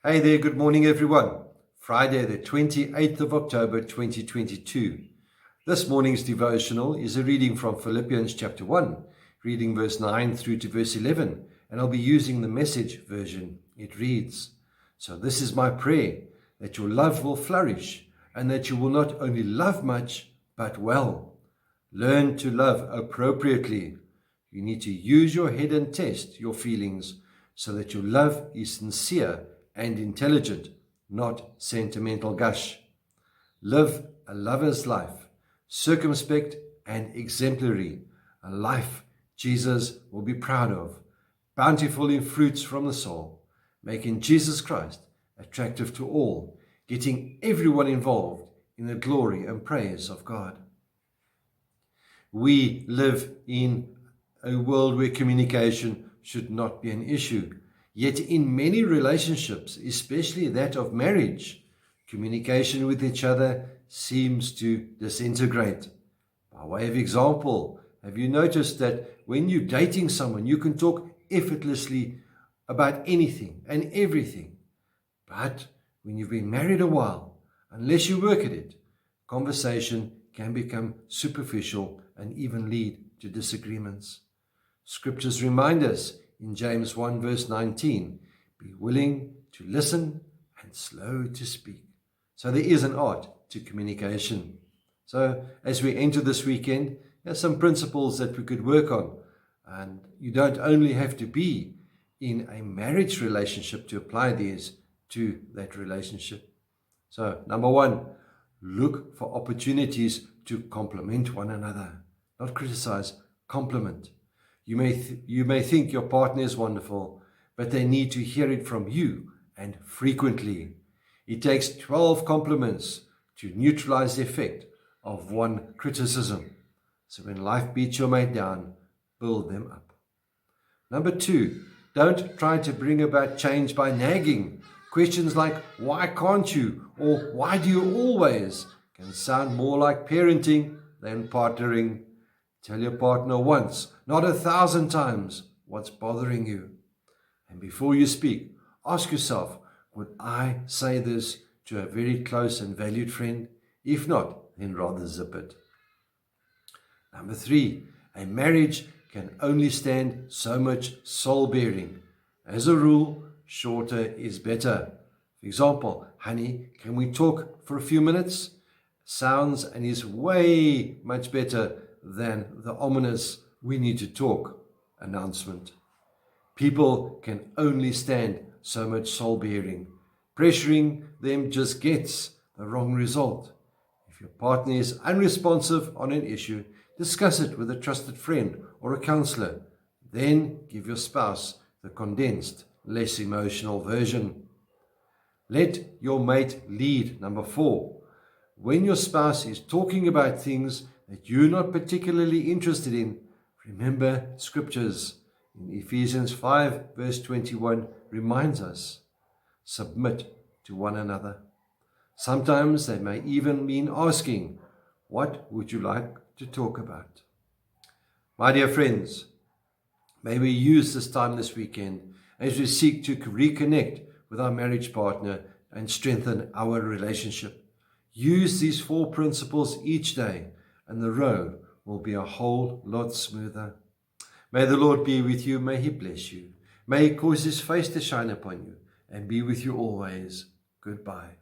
Hey there, good morning everyone. Friday the 28th of October 2022. This morning's devotional is a reading from Philippians chapter 1, reading verse 9 through to verse 11, and I'll be using the Message version. It reads, "So this is my prayer, that your love will flourish, and that you will not only love much, but well. Learn to love appropriately. You need to use your head and test your feelings so that your love is sincere and intelligent, not sentimental gush. Live a lover's life, circumspect and exemplary, a life Jesus will be proud of, bountiful in fruits from the soul, making Jesus Christ attractive to all, getting everyone involved in the glory and praise of God." We live in a world where communication should not be an issue. Yet in many relationships, especially that of marriage, communication with each other seems to disintegrate. By way of example, have you noticed that when you're dating someone, you can talk effortlessly about anything and everything? But when you've been married a while, unless you work at it, conversation can become superficial and even lead to disagreements. Scriptures remind us in James 1 verse 19, be willing to listen and slow to speak. So there is an art to communication. So as we enter this weekend, there are some principles that we could work on. And you don't only have to be in a marriage relationship to apply these to that relationship. So number one, look for opportunities to compliment one another. Not criticize, compliment. You may think your partner is wonderful, but they need to hear it from you, and frequently. It takes 12 compliments to neutralize the effect of one criticism. So when life beats your mate down, build them up. Number two, don't try to bring about change by nagging. Questions like, why can't you? Or why do you always? Can sound more like parenting than partnering. Tell your partner once, not 1,000 times, what's bothering you. And before you speak, ask yourself, would I say this to a very close and valued friend? If not, then rather zip it. Number three, a marriage can only stand so much soul bearing. As a rule, shorter is better. For example, honey, can we talk for a few minutes? Sounds and is way much better than the ominous "we need to talk" announcement. People can only stand so much soul bearing. Pressuring them just gets the wrong result. If your partner is unresponsive on an issue, discuss it with a trusted friend or a counselor. Then give your spouse the condensed, less emotional version. Let your mate lead. Number four, when your spouse is talking about things that you're not particularly interested in, remember scriptures. In Ephesians 5 verse 21 reminds us, submit to one another. Sometimes they may even mean asking, what would you like to talk about? My dear friends, may we use this time this weekend as we seek to reconnect with our marriage partner and strengthen our relationship. Use these 4 principles each day, and the road will be a whole lot smoother. May the Lord be with you. May He bless you. May He cause His face to shine upon you and be with you always. Goodbye.